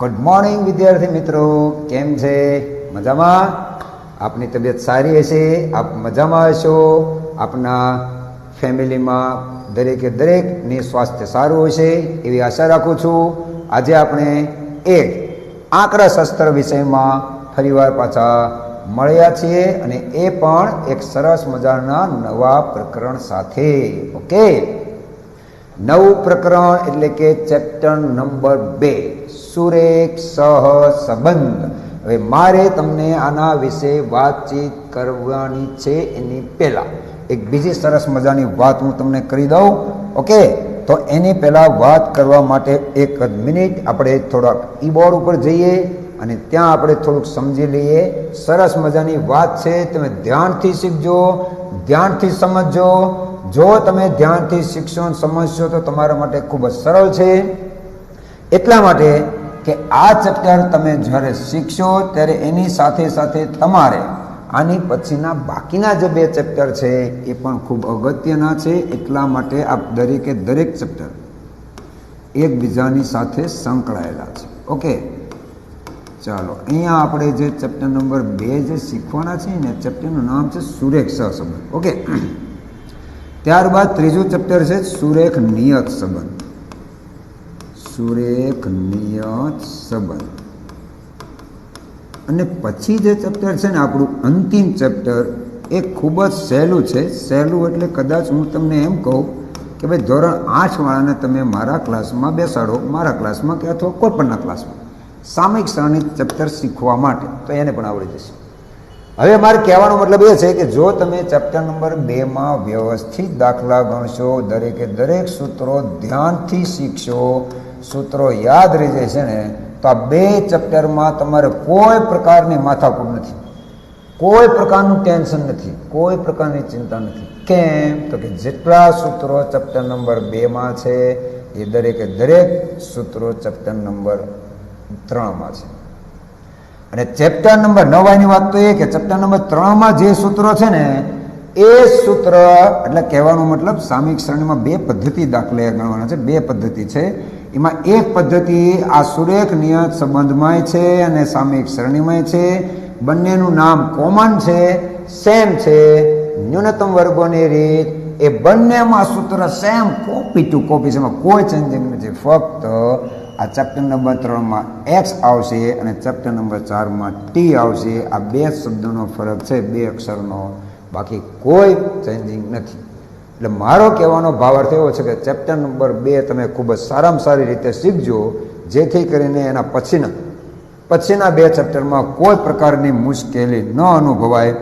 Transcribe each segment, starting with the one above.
Good morning વિદ્યાર્થી મિત્રો, કેમ છે? મજામાં? આપની તબિયત સારી હશે, આપ મજામાં હશો, આપના ફેમિલીમાં દરેકે દરેકની સ્વાસ્થ્ય સારું હશે એવી આશા રાખું છું. આજે આપણે એક આંકડાશાસ્ત્ર વિષયમાં ફરીવાર પાછા મળ્યા છીએ અને એ પણ એક સરસ મજાના નવા પ્રકરણ સાથે. ઓકે, નવું પ્રકરણ એટલે કે ચેપ્ટર નંબર 2, સુરેખ સહસંબંધ. હવે મારે તમને આના વિશે વાતચીત કરવાની છે એની પહેલા એક બીજી સરસ મજાની વાત હું તમને કરી દઉં. ઓકે, તો એની પહેલા વાત કરવા માટે એક જ મિનિટ આપણે થોડાક કીબોર્ડ ઉપર જઈએ અને ત્યાં આપણે થોડુંક સમજી લઈએ. સરસ મજાની વાત છે, તમે ધ્યાનથી શીખજો, ધ્યાનથી સમજજો. જો તમે ધ્યાનથી શીખશો અને સમજશો તો તમારા માટે ખૂબ જ સરળ છે. એટલા માટે કે આ ચેપ્ટર તમે જ્યારે શીખશો ત્યારે એની સાથે સાથે તમારે આની પછીના બાકીના જે 2 ચેપ્ટર છે એ પણ ખૂબ અગત્યના છે. એટલા માટે આ દરેકે દરેક ચેપ્ટર એકબીજાની સાથે સંકળાયેલા છે. ઓકે, ચાલો અહીંયા આપણે જે ચેપ્ટર નંબર 2 જે શીખવાના છે ને, ચેપ્ટરનું નામ છે સુરેખ સહસંબંધ. ઓકે, ત્યારબાદ ત્રીજું ચેપ્ટર છે સુરેખ નિયત સંબંધ. સુરેખ નિયત સંબંધ. અને પછી જે ચેપ્ટર છે ને આપણું અંતિમ ચેપ્ટર એ ખૂબ જ સહેલું છે. સહેલું એટલે કદાચ હું તમને એમ કહું કે ભાઈ ધોરણ 8 વાળાને તમે મારા ક્લાસમાં બેસાડો, મારા ક્લાસમાં કે અથવા કોઈ પણના ક્લાસમાં સામયિક સરણી ચેપ્ટર શીખવા માટે, તો એને પણ આવડી જશે. હવે મારે કહેવાનો મતલબ એ છે કે જો તમે ચેપ્ટર નંબર 2માં વ્યવસ્થિત દાખલા ગણશો, દરેકે દરેક સૂત્રો ધ્યાનથી શીખશો, સૂત્રો યાદ રહી જાય છે ને, તો આ 2 ચેપ્ટરમાં તમારે કોઈ પ્રકારની માથાકૂટ નથી, કોઈ પ્રકારનું ટેન્શન નથી, કોઈ પ્રકારની ચિંતા નથી. કેમ? તો કે જેટલા સૂત્રો ચેપ્ટર નંબર 2માં છે એ દરેકે દરેક સૂત્રો ચેપ્ટર નંબર 3માં છે. અને ચેપ્ટર નંબર 9 વાત તો એ કે ચેપ્ટર નંબર 3માં જે સૂત્રો છે ને એ સૂત્ર એટલે કહેવાનો મતલબ સામયિક શ્રેણીમાં 2 પદ્ધતિ દાખલા ગણવાના છે. 2 પદ્ધતિ છે, એમાં એક પદ્ધતિ આ સુરેખ નિયત સંબંધમાંય છે અને સામયિક શ્રેણીમાંય છે. બંનેનું નામ કોમન છે, સેમ છે. ન્યૂનતમ વર્ગોની રીત એ બંનેમાં સૂત્ર સેમ, કોપી ટુ કોપી છે, એમાં કોઈ ચેન્જિંગ નથી. ફક્ત આ ચેપ્ટર નંબર 3માં એક્સ આવશે અને ચેપ્ટર નંબર 4માં ટી આવશે. આ 2 શબ્દોનો ફરક છે, 2 અક્ષરનો, બાકી કોઈ ચેન્જિંગ નથી. એટલે મારો કહેવાનો ભાવાર્થ એવો છે કે ચેપ્ટર નંબર 2 તમે ખૂબ જ સારામાં સારી રીતે શીખજો, જેથી કરીને એના પછીના 2 ચેપ્ટરમાં કોઈ પ્રકારની મુશ્કેલી ન અનુભવાય.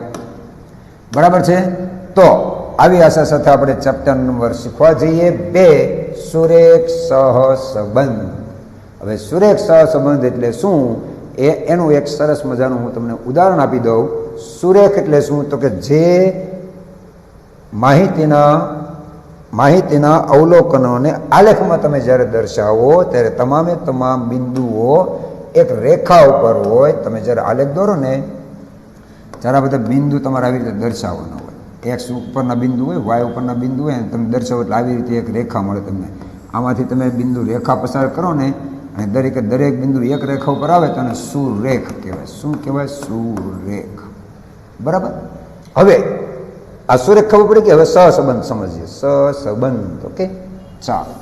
બરાબર છે? તો આવી આશા સાથે આપણે ચેપ્ટર નંબર શીખવા જઈએ 2, સુરેખ સહસંબંધ. હવે સુરેખ સહસંબંધ એટલે શું એનું એક સરસ મજાનું હું તમને ઉદાહરણ આપી દઉં. સુરેખ એટલે શું? તો કે જે માહિતીના અવલોકનોને આલેખમાં તમે જ્યારે દર્શાવો ત્યારે તમામે તમામ બિંદુઓ એક રેખા ઉપર હોય. તમે જ્યારે આલેખ દોરો ને ત્યારે આ બધા બિંદુ તમારે આવી રીતે દર્શાવવાના હોય. એક્સ ઉપરના બિંદુ હોય, વાય ઉપરના બિંદુ હોય, તમે દર્શાવો એટલે આવી રીતે એક રેખા મળે તમને. આમાંથી તમે બિંદુ રેખા પસાર કરો ને અને દરેકે દરેક બિંદુ એક રેખા ઉપર આવે તો એને સુરેખ કહેવાય. શું કહેવાય? સુરેખ. બરાબર? હવે આ સુરેખ ખબર પડી કે હવે સહસંબંધ સમજીએ. સહસંબંધ. ઓકે, ચાલો.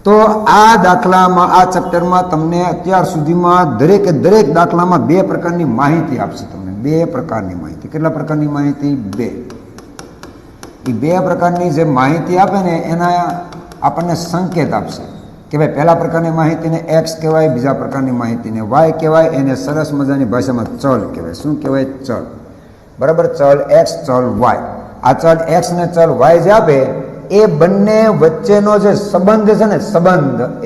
તો આ દાખલામાં, આ ચેપ્ટરમાં તમને અત્યાર સુધીમાં દરેકે દરેક દાખલામાં 2 પ્રકારની માહિતી આપશે તમને. 2 પ્રકારની માહિતી. કેટલા પ્રકારની માહિતી? 2. એ 2 પ્રકારની જે માહિતી આપે ને એના આપણને સંકેત આપશે કે ભાઈ પહેલા પ્રકારની માહિતીને એક્સ કહેવાય, બીજા પ્રકારની માહિતીને વાય કહેવાય. એને સરસ મજાની ભાષામાં ચલ કહેવાય. શું કહેવાય? ચલ. બરાબર? ચલ એક્સ, ચલ વાય. આ ચલ એક્સ ને ચલ વાય જે આપે એ બંને વચ્ચેનો જે સંબંધ છે ને,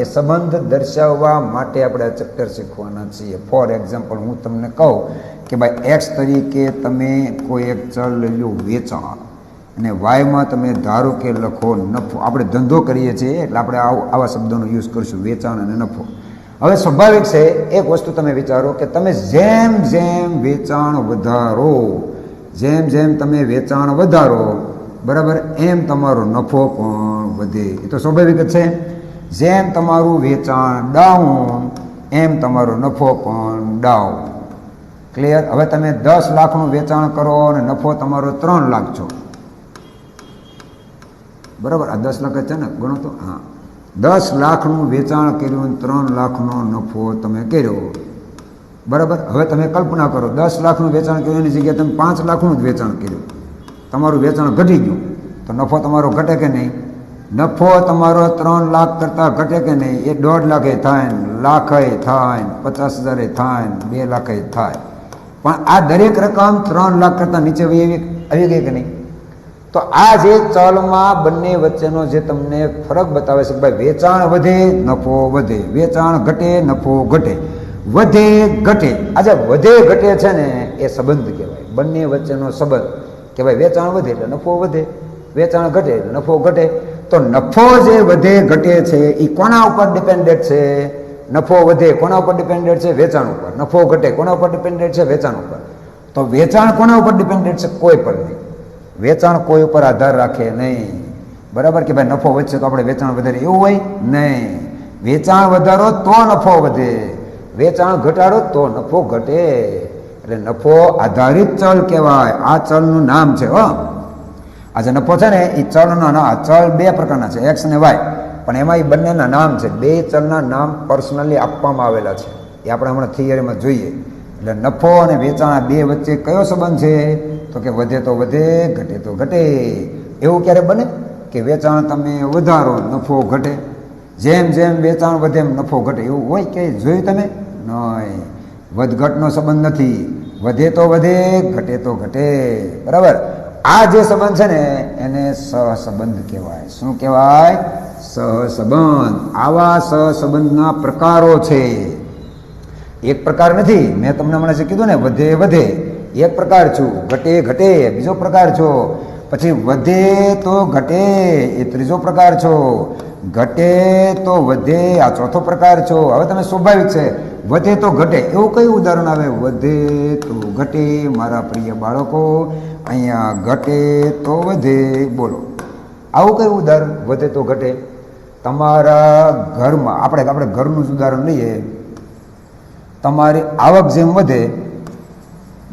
એ સંબંધ દર્શાવવા માટે આપણે આ ચેપ્ટર શીખવાના છીએ. ફોર એક્ઝામ્પલ હું તમને કહું કે ભાઈ એક્સ તરીકે તમે કોઈ એક ચલ લઈ લો વેચાણ, અને વાયમાં તમે ધારો કે લખો નફો. આપણે ધંધો કરીએ છીએ એટલે આપણે આવા શબ્દોનો યુઝ કરશું, વેચાણ અને નફો. હવે સ્વાભાવિક છે એક વસ્તુ તમે વિચારો કે તમે જેમ જેમ વેચાણ વધારો, જેમ જેમ તમે વેચાણ વધારો, બરાબર, એમ તમારો નફો પણ વધે. એ તો સ્વાભાવિક જ છે. જેમ તમારું વેચાણ ડાઉન એમ તમારો નફો પણ ડાઉન. ક્લિયર? હવે તમે 10 લાખનું વેચાણ કરો અને નફો તમારો 3 લાખ છો, બરાબર? આ 10 લાખ જ છે ને, ગણો તો. હા, 10 લાખનું વેચાણ કર્યું અને 3 લાખનો નફો તમે કર્યો, બરાબર? હવે તમે કલ્પના કરો, 10 લાખનું વેચાણ કર્યું એની જગ્યાએ તમે 5 લાખનું જ વેચાણ કર્યું, તમારું વેચાણ ઘટી ગયું, તો નફો તમારો ઘટે કે નહીં? નફો તમારો 3 લાખ કરતાં ઘટે કે નહીં? એ 1.5 લાખે થાય, લાખે થાય, 50,000 થાય, 2 લાખે થાય, પણ આ દરેક રકમ 3 લાખ કરતાં નીચે આવી ગઈ કે નહીં? તો આ જે ચલમાં બંને વચ્ચેનો જે તમને ફરક બતાવે છે કે ભાઈ વેચાણ વધે નફો વધે, વેચાણ ઘટે નફો ઘટે, વધે ઘટે. આ જે વધે ઘટે છે ને એ સંબંધ કહેવાય, બંને વચ્ચેનો સંબંધ કે ભાઈ વેચાણ વધે એટલે નફો વધે, વેચાણ ઘટે એટલે નફો ઘટે. તો નફો જે વધે ઘટે છે એ કોના ઉપર ડિપેન્ડેન્ટ છે? નફો વધે કોના ઉપર ડિપેન્ડેન્ટ છે? વેચાણ ઉપર. નફો ઘટે કોના ઉપર ડિપેન્ડેન્ટ છે? વેચાણ ઉપર. તો વેચાણ કોના ઉપર ડિપેન્ડેન્ટ છે? કોઈ પર નહીં. વેચાણ કોઈ ઉપર આધાર રાખે નહીં, બરાબર? કે ભાઈ નફો વધશે તો આપણે વેચાણ વધારે, એવું હોય નહીં. વેચાણ વધારો તો નફો વધે, વેચાણ ઘટાડો તો નફો ઘટે. એટલે નફો આધારિત ચલ કહેવાય. આ ચલનું નામ છે. આ જે નફો છે ને એ ચલના ચલ 2 પ્રકારના છે, એક્સ અને વાય, પણ એમાં એ બંનેના નામ છે. 2 ચલના નામ પર્સનલી આપવામાં આવેલા છે, એ આપણે હમણાં થિયરીમાં જોઈએ. એટલે નફો અને વેચાણ આ 2 વચ્ચે કયો સંબંધ છે? તો કે વધે તો વધે, ઘટે તો ઘટે. એવું ક્યારે બને કે વેચાણ તમે વધારો નફો ઘટે, જેમ જેમ વેચાણ વધે એમ નફો ઘટે? એવું હોય કે જોયું તમે? નહીં. વધઘટનો સંબંધ નથી. વધે તો વધે, ઘટે તો ઘટે, બરાબર? આ જે સંબંધ છે ને એને સહસંબંધ કહેવાય. શું કહેવાય? સહસંબંધ. આવા સહસંબંધના પ્રકારો છે. એક પ્રકાર નથી, મેં તમને હમણાં જે કીધું ને, વધે વધે એક પ્રકાર છું, ઘટે ઘટે બીજો પ્રકાર છો, પછી વધે તો ઘટે એ ત્રીજો પ્રકાર છો, ઘટે તો વધે આ ચોથો પ્રકાર છો. હવે તમે સ્વાભાવિક છે વધે તો ઘટે એવું કયું ઉદાહરણ આવે? વધે તો ઘટે મારા પ્રિય બાળકો, અહીંયા ઘટે તો વધે. બોલો, આવું કયું ઉદાહરણ? વધે તો ઘટે. તમારા ઘરમાં આપણે ઘરનું જ ઉદાહરણ લઈએ. તમારી આવક જેમ વધે,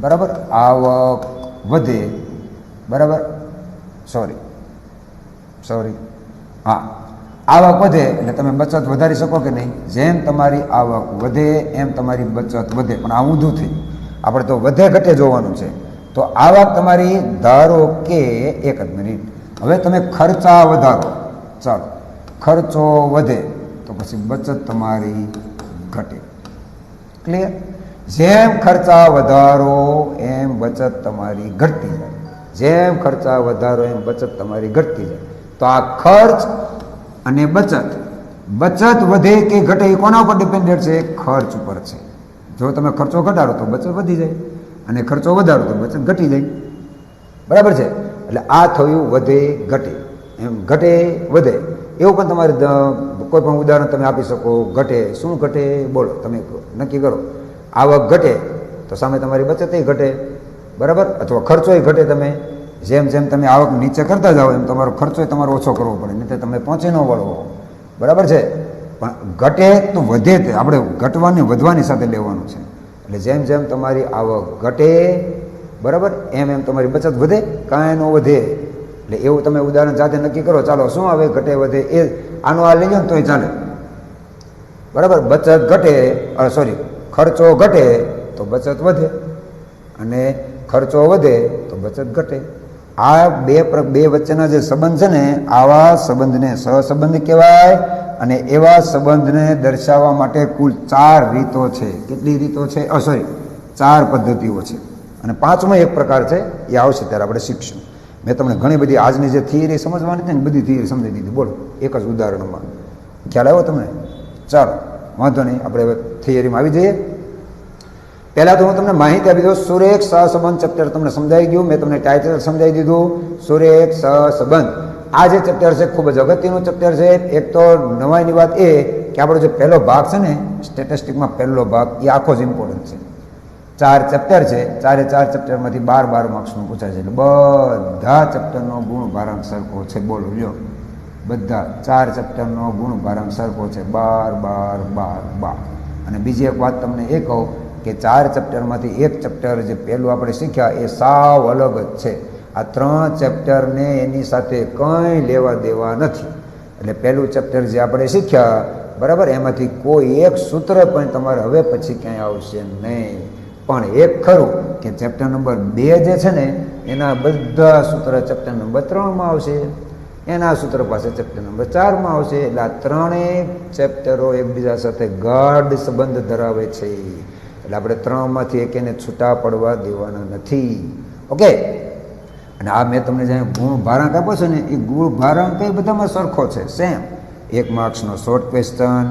બરાબર? આવક વધે, બરાબર? સોરી હા, આવક વધે એટલે તમે બચત વધારી શકો કે નહીં? જેમ તમારી આવક વધે એમ તમારી બચત વધે, પણ આ ઊંધું થઈ. આપણે તો વધે ઘટે જોવાનું છે. તો આવક તમારી, ધારો કે 1 જ મિનિટ, હવે તમે ખર્ચા વધારો, ચાલો ખર્ચો વધે તો પછી બચત તમારી ઘટે. ક્લિયર? જેમ ખર્ચા વધારો એમ બચત તમારી ઘટતી જાય, જેમ ખર્ચા વધારો એમ બચત તમારી ઘટતી જાય. તો આ ખર્ચ અને બચત વધે કે ઘટે એ કોના ઉપર ડિપેન્ડેન્ટ છે? ખર્ચ ઉપર છે. જો તમે ખર્ચો ઘટાડો તો બચત વધી જાય, અને ખર્ચો વધારો તો બચત ઘટી જાય, બરાબર છે? એટલે આ થયું વધે ઘટે. એમ ઘટે વધે એવું પણ તમારે કોઈ પણ ઉદાહરણ તમે આપી શકો. ઘટે, શું ઘટે? બોલો, તમે નક્કી કરો. આવક ઘટે તો સામે તમારી બચત ઘટે, બરાબર? અથવા ખર્ચો ઘટે. તમે જેમ જેમ તમે આવક નીચે કરતા જાઓ એમ તમારો ખર્ચો તમારો ઓછો કરવો પડે, નહીં તો તમે પહોંચી ન વળવો, બરાબર છે? પણ ઘટે તો વધે, તે આપણે ઘટવાની વધવાની સાથે લેવાનું છે. એટલે જેમ જેમ તમારી આવક ઘટે, બરાબર, એમ એમ તમારી બચત વધે, કાંઈ ન વધે. એટલે એવું તમે ઉદાહરણ જાતે નક્કી કરો. ચાલો, શું આવે? ઘટે વધે એ આનું આ લઈ લો ને તોય ચાલે, બરાબર? બચત ઘટે, ખર્ચો ઘટે તો બચત વધે, અને ખર્ચો વધે તો બચત ઘટે. આ બે વચ્ચેના જે સંબંધ છે ને, આવા સંબંધને સહસંબંધ કહેવાય. અને એવા સંબંધને દર્શાવવા માટે કુલ 4 રીતો છે. કેટલી રીતો છે? 4 પદ્ધતિઓ છે. અને 5મો એક પ્રકાર છે, એ આવશે ત્યારે આપણે શીખશું. મેં તમને ઘણી બધી આજની જે થિયરી સમજવાની હતી ને, બધી થિયરી સમજી દીધી. બોલો, એક જ ઉદાહરણમાં. ખ્યાલ આવ્યો તમને? ચાલો, વાંધો નહીં, આપણે હવે થિયરીમાં આવી જઈએ. પહેલાં તો હું તમને માહિતી આપી દઉં. સુરેખ સહસંબંધ ચેપ્ટર તમને સમજાઈ ગયું. મેં તમને ટાઇટલ સમજાવી દીધું, સુરેખ સહસંબંધ. આ જે ચેપ્ટર છે ખૂબ જ અગત્યનું ચેપ્ટર છે. એક તો નવાઈની વાત એ કે આપણો જે પહેલો ભાગ છે ને, સ્ટેટિસ્ટિકમાં પહેલો ભાગ, એ આખો જ ઇમ્પોર્ટન્ટ છે. 4 ચેપ્ટર છે, 4 ચેપ્ટરમાંથી 12 માર્ક્સનું પૂછાય છે. એટલે બધા ચેપ્ટરનો ગુણ ભારાંક સરખો છે. બોલો લ્યો, બધા 4 ચેપ્ટરનો ગુણ ભારાંક સરખો છે, 12 12 12 12. અને બીજી એક વાત તમને એ કહું કે 4 ચેપ્ટરમાંથી એક ચેપ્ટર જે પહેલું આપણે શીખ્યા એ સાવ અલગ જ છે. આ 3 ચેપ્ટરને એની સાથે કંઈ લેવા દેવા નથી. એટલે પહેલું ચેપ્ટર જે આપણે શીખ્યા બરાબર, એમાંથી કોઈ એક સૂત્ર પણ તમારે હવે પછી ક્યાંય આવશે નહીં. પણ એક ખરું કે ચેપ્ટર નંબર 2 જે છે ને એના બધા સૂત્ર ચેપ્ટર નંબર 3માં આવશે, એના સૂત્ર પાસે ચેપ્ટર નંબર 4માં આવશે. એટલે આ ત્રણેય ચેપ્ટરો એકબીજા સાથે ગાઢ સંબંધ ધરાવે છે. એટલે આપણે 3માંથી એક એને છૂટા પડવા દેવાના નથી. ઓકે. અને આ મેં તમને જે ગુણ ભારાંક આપ્યો છે ને એ ગુણ ભારાંક એ બધામાં સરખો છે, સેમ. 1 માર્ક્સનો શોર્ટ ક્વેશ્ચન,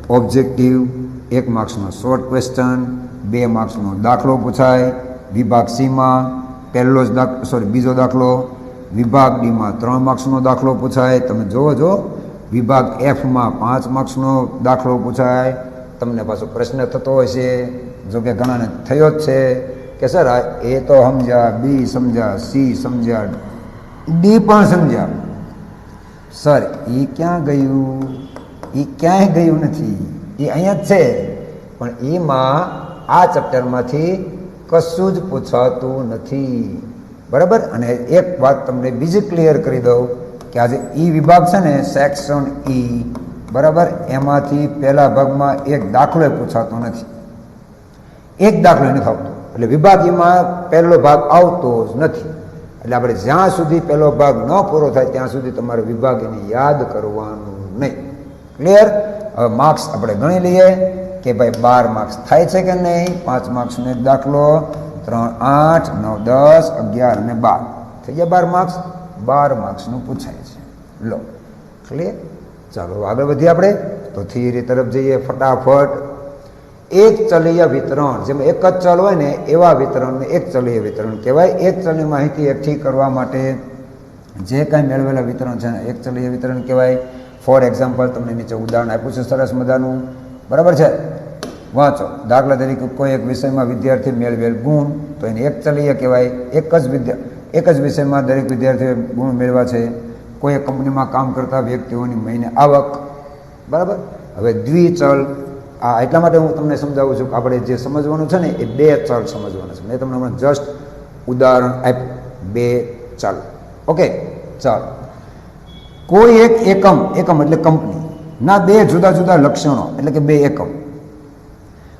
ઓબ્જેક્ટિવ, 1 માર્ક્સનો શોર્ટ ક્વેશ્ચન, 2 માર્ક્સનો દાખલો પૂછાય વિભાગ સીમાં, બીજો દાખલો, વિભાગ ડીમાં 3 માર્ક્સનો દાખલો પૂછાય. તમે જોવો વિભાગ એફમાં 5 માર્ક્સનો દાખલો પૂછાય. તમને પાછો પ્રશ્ન થતો હોય છે, જો કે ઘણાને થયો જ છે કે સર એ તો સમજ્યા, બી સમજ્યા, સી સમજ્યા, ડી પણ સમજ્યા, સર એ ક્યાં ગયું? એ ક્યાંય ગયું નથી, એ અહીંયા જ છે. પણ એમાં આ ચેપ્ટરમાંથી કશું જ પૂછાતું નથી. બરાબર. અને એક વાત તમને બીજી ક્લિયર કરી દઉં કે આજે ઈ વિભાગ છે ને, સેક્શન ઈ, બરાબર, એમાંથી પહેલા ભાગમાં એક દાખલો પૂછાતો નથી, એક દાખલો નથી આવતો. એટલે વિભાગ ઈમાં પહેલો ભાગ આવતો જ નથી. એટલે આપણે જ્યાં સુધી પહેલો ભાગ ન પૂરો થાય ત્યાં સુધી તમારે વિભાગ એને યાદ કરવાનું નહીં. ક્લિયર? હવે માર્ક્સ આપણે ગણી લઈએ કે ભાઈ 12 માર્ક્સ થાય છે કે નહીં. 5 માર્ક્સનો એક દાખલો, 3, 8, 9, 10, 11 અને 12 થઈ ગયા 12 માર્ક્સ. 12 માર્ક્સનું પૂછાય છે. લો, ક્લિયર? ચાલો આગળ વધીએ આપણે તો થિયરી તરફ જઈએ ફટાફટ. એક ચલીય વિતરણ, જેમાં એક જ ચલ હોય ને એવા વિતરણને એક ચલીય વિતરણ કહેવાય. એક ચલની માહિતી એકઠી કરવા માટે જે કાંઈ મેળવેલા વિતરણ છે ને એક ચલીય વિતરણ કહેવાય. ફોર એક્ઝામ્પલ તમને નીચે ઉદાહરણ આપ્યું છે સરસ મજાનું, બરાબર છે, વાંચો. દાખલા તરીકે કોઈ એક વિષયમાં વિદ્યાર્થી મેળવેલ ગુણ, તો એને એક ચલીય કહેવાય. એક જ વિષયમાં દરેક વિદ્યાર્થીએ ગુણ મેળવ્યા છે. કોઈ એક કંપનીમાં કામ કરતા વ્યક્તિઓની મહિને આવક, બરાબર. હવે દ્વિચલ, એટલા માટે હું તમને સમજાવું છું કે આપણે જે સમજવાનું છે ને એ 2 ચલ સમજવાના છે. મેં તમને હમણાં જસ્ટ ઉદાહરણ આપ્યું, 2 ચલ. ઓકે, ચાલો. કોઈ એક એકમ એટલે કંપની ના 2 જુદા જુદા લક્ષણો, એટલે કે 2 એકમ,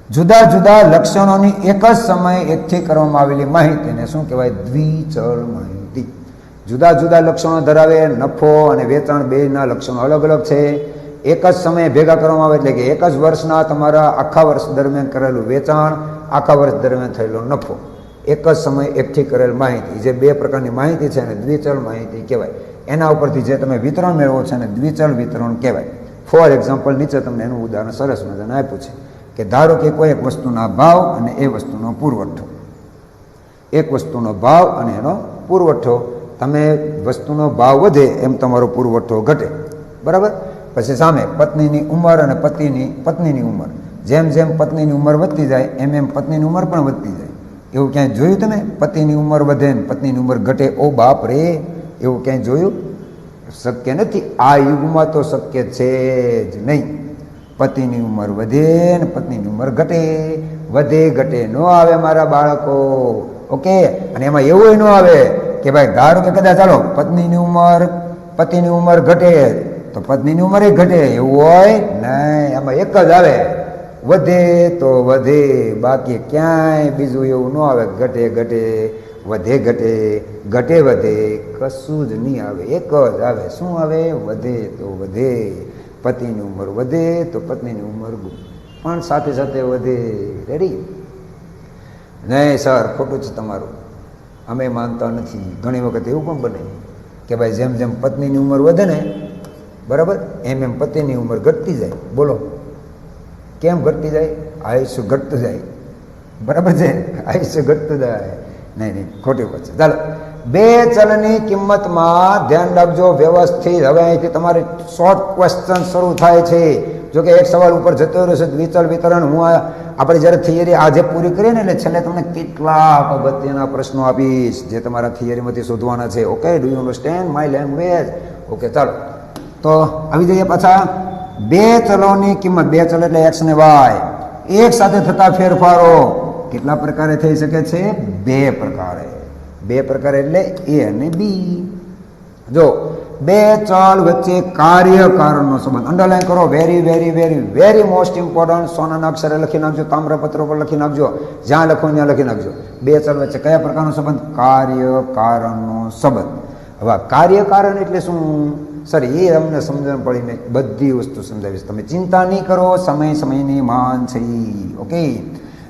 જુદા જુદા લક્ષણોની એક જ સમયે એકઠી કરવામાં આવેલી માહિતીને શું કહેવાય? દ્વિચલ માહિતી. જુદા જુદા લક્ષણો ધરાવે, નફો અને વેચાણ બેયના લક્ષણો અલગ અલગ છે. એક જ સમયે ભેગા કરવામાં આવે, એટલે કે એક જ વર્ષના તમારા આખા વર્ષ દરમિયાન કરેલું વેચાણ, આખા વર્ષ દરમિયાન થયેલો નફો, એક જ સમયે એકઠી કરેલ માહિતી, જે 2 પ્રકારની માહિતી છે અને દ્વિચલ માહિતી કહેવાય. એના ઉપરથી જે તમે વિતરણ મેળવો છે અને દ્વિચલ વિતરણ કહેવાય. ફોર એક્ઝામ્પલ નીચે તમને એનું ઉદાહરણ સરસ મજાનું આપ્યું છે કે ધારો કે કોઈ એક વસ્તુના ભાવ અને એ વસ્તુનો પુરવઠો, એક વસ્તુનો ભાવ અને એનો પુરવઠો. તમે વસ્તુનો ભાવ વધે એમ તમારો પુરવઠો ઘટે, બરાબર. પછી સામે પત્નીની ઉંમર અને પત્નીની ઉંમર, જેમ જેમ પત્નીની ઉંમર વધતી જાય એમ એમ પત્નીની ઉંમર પણ વધતી જાય. એવું ક્યાંય જોયું તમે? પતિની ઉંમર વધે ને પત્નીની ઉંમર ઘટે? ઓ બાપ રે, એવું ક્યાંય જોયું? શક્ય નથી. આ યુગમાં તો શક્ય છે જ નહીં. પતિની ઉંમર વધે ને પત્નીની ઉંમર ઘટે, વધે ઘટે ન આવે મારા બાળકો. ઓકે. અને એમાં એવું ન આવે કે ભાઈ ધારો કે કદાચ ચાલો પત્નીની ઉંમર ઘટે તો પત્નીની ઉંમર ઘટે, એવું હોય નહીં. એમાં એક જ આવે, વધે તો વધે, બાકી ક્યાંય બીજું એવું ન આવે. ઘટે ઘટે, વધે ઘટે, ઘટે વધે, કશું જ નહીં આવે. એક જ આવે. શું આવે? વધે તો વધે. પતિની ઉંમર વધે તો પત્નીની ઉંમર પણ સાથે સાથે વધે. રેડી? નહીં સર, ખોટું છે તમારું, અમે માનતા નથી. ઘણી વખત એવું પણ બને કે ભાઈ જેમ જેમ પત્નીની ઉંમર વધે ને, બરાબર, એમ એમ પતિની ઉંમર ઘટતી જાય. બોલો કેમ ઘટતી જાય? આયુષ્ય ઘટતું જાય, બરાબર છે, આયુષ્ય ઘટતું જાય. નહીં, ખોટી વાત છે. ચાલો, 2 ચલની કિંમતમાં ધ્યાન રાખજો વ્યવસ્થિત. હવે અહીંથી તમારે શોર્ટ ક્વેશ્ચન શરૂ થાય છે. જો કે એક સવાલ ઉપર જતો રહ્યો છે, દ્વિચલ વિતરણ. હું આપણે જ્યારે થિયરી આજે પૂરી કરીએ ને એટલે છેલ્લે તમને કેટલાક અગત્યના પ્રશ્નો આપીશ જે તમારા થિયરીમાંથી શોધવાના છે. Okay, do you understand my language? Okay, ચાલો તો આવી જઈએ પાછા બે ચલોની કિંમત, બે ચલ એટલે એક્સ ને વાય, એક સાથે થતા ફેરફારો કેટલા પ્રકારે થઈ શકે છે? બે પ્રકારે. બે પ્રકારે એટલે એ અને બી. જો બે ચલ વચ્ચે કાર્ય કારણનો સંબંધ અંડરલાઈન કરો. Very very very very most important. સોનાના અક્ષરે લખી નાખજો, તામ્રપત્ર પર લખી નાખજો, જ્યાં લખો ત્યાં લખી નાખજો. બે ચલ વચ્ચે કયા પ્રકારનો સંબંધ? કાર્ય કારણનો સંબંધ. હવે કાર્ય કારણ એટલે શું? સર એ અમને સમજણ પડી નહીં, બધી વસ્તુ સમજાવીશ, તમે ચિંતા નહીં કરો, સમય સમયની માન છે. ઓકે,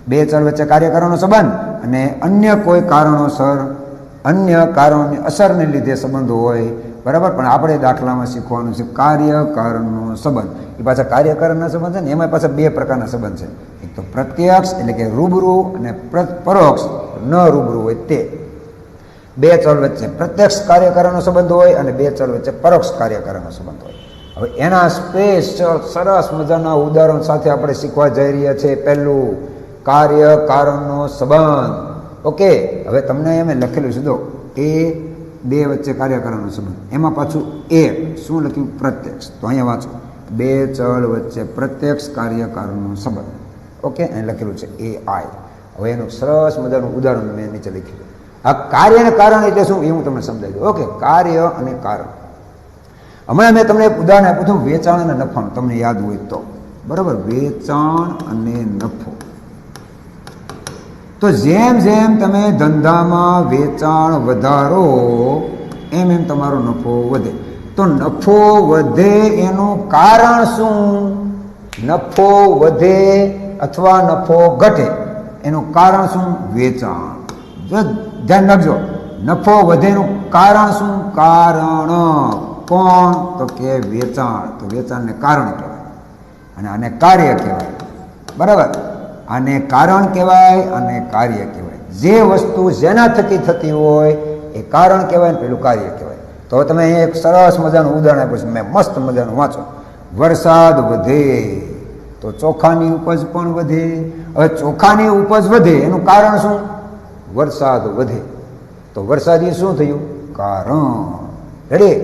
બે ચલ વચ્ચે કાર્ય કારણનો સંબંધ અને અન્ય કોઈ કારણોસર, અન્ય કારણોની અસરને લીધે સંબંધ હોય, બરાબર. પણ આપણે દાખલામાં શીખવાનું છે કાર્ય કારણનો સંબંધ. એ પાછા કાર્ય કારણના સંબંધ છે ને, એમાં પાછા બે પ્રકારના સંબંધ છે. એક તો પ્રત્યક્ષ એટલે કે રૂબરૂ, અને પરોક્ષ ન રૂબરૂ હોય તે. બે ચલ વચ્ચે પ્રત્યક્ષ કાર્યકારણનો સંબંધ હોય અને બે ચલ વચ્ચે પરોક્ષ કાર્યકારણનો સંબંધ હોય. હવે એના સ્પેશિયલ સરસ મજાના ઉદાહરણ સાથે આપણે શીખવા જઈ રહ્યા છીએ. પહેલું, કાર્ય કારણનો સંબંધ. ઓકે, હવે તમને એમ લખેલું છે, જો એ બે વચ્ચે કાર્યકારણનો સંબંધ, એમાં પાછું એ શું લખ્યું? પ્રત્યક્ષ. તો અહીંયા વાંચો, બે ચલ વચ્ચે પ્રત્યક્ષ કાર્યકારણનો સંબંધ. ઓકે, અહીં લખેલું છે એ આઈ. હવે એનું સરસ મજાનું ઉદાહરણ મેં નીચે લખ્યું. આ કાર્ય અને કારણ એટલે શું એ હું તમને સમજાવી દઉં. ઓકે, કાર્ય અને કારણ. હમણાં મેં તમને એક ઉદાહરણ આપ્યું હતું વેચાણ અને નફાનું, તમને યાદ હોય તો, બરાબર. વેચાણ અને નફો. તો જેમ જેમ તમે ધંધામાં વેચાણ વધારો એમ એમ તમારો નફો વધે. તો નફો વધે એનું કારણ શું? નફો વધે અથવા નફો ઘટે એનું કારણ શું? વેચાણ. જો ધ્યાન રાખજો, નફો વધેનું કારણ શું? કારણ. કોણ? તો કે વેચાણ. તો વેચાણને કારણ કહેવાય અને આને કાર્ય કહેવાય, બરાબર. આને કારણ કહેવાય અને કાર્ય કહેવાય. જે વસ્તુ જેના થકી થતી હોય એ કારણ કહેવાય ને પેલું કાર્ય કહેવાય. તો તમે અહીંયા એક સરસ મજાનું ઉદાહરણ આપ્યું છે, મેં મસ્ત મજાનું, વાંચો. વરસાદ વધે તો ચોખાની ઉપજ પણ વધે. હવે ચોખાની ઉપજ વધે એનું કારણ શું? વરસાદ વધે. તો વરસાદી શું થયું? કારણ. રેડી.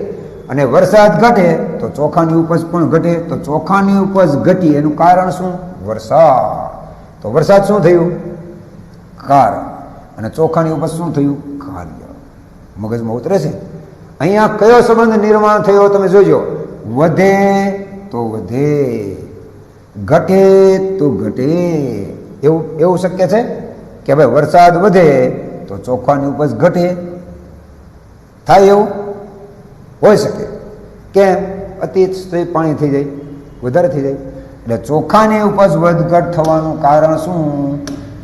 અને વરસાદ ઘટે તો ચોખાની ઉપજ પણ ઘટે. તો ચોખાની ઉપજ ઘટી એનું કારણ શું? વરસાદ. તો વરસાદ શું થયું? કારણ. અને ચોખાની ઉપજ શું થયું? કાર્ય. મગજમાં ઉતરે છે? અહીંયા કયો સંબંધ નિર્માણ થયો તમે જોજો. વધે તો વધે, ઘટે તો ઘટે. એવું શક્ય છે કે ભાઈ વરસાદ વધે તો ચોખાની ઉપજ ઘટે? થાય એવું? હોઈ શકે. કેમ? અતિ પાણી થઈ જાય, વધારે થઈ જાય. એટલે ચોખાની ઉપજ વધઘટ થવાનું કારણ શું?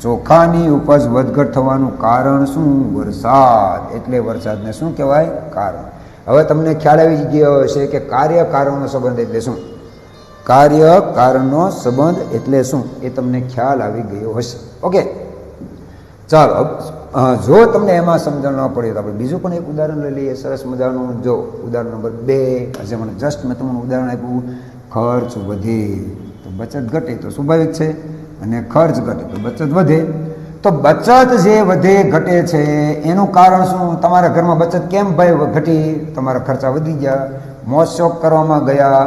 ચોખાની ઉપજ વધઘટ થવાનું કારણ શું? વરસાદ. એટલે વરસાદને શું કહેવાય? કારણ. હવે તમને ખ્યાલ આવી ગયો હશે કે કાર્ય કારણનો સંબંધ એટલે શું? કાર્ય કારણનો સંબંધ એટલે શું એ તમને ખ્યાલ આવી ગયો હશે. ઓકે, ચાલો. જો તમને એમાં સમજણ ન પડે તો આપણે બીજું પણ એક ઉદાહરણ લઈ લઈએ, સરસ મજાનું. જો ઉદાહરણ નંબર 2, આજે મને જસ્ટ મેં તમને ઉદાહરણ આપ્યું. ખર્ચ વધે તો બચત ઘટે, તો સ્વાભાવિક છે. અને ખર્ચ ઘટે તો બચત વધે. તો બચત જે વધે ઘટે છે એનું કારણ શું? તમારા ઘરમાં બચત કેમ ભાઈ ઘટી? તમારા ખર્ચા વધી ગયા, મોજ શોખ કરવામાં ગયા,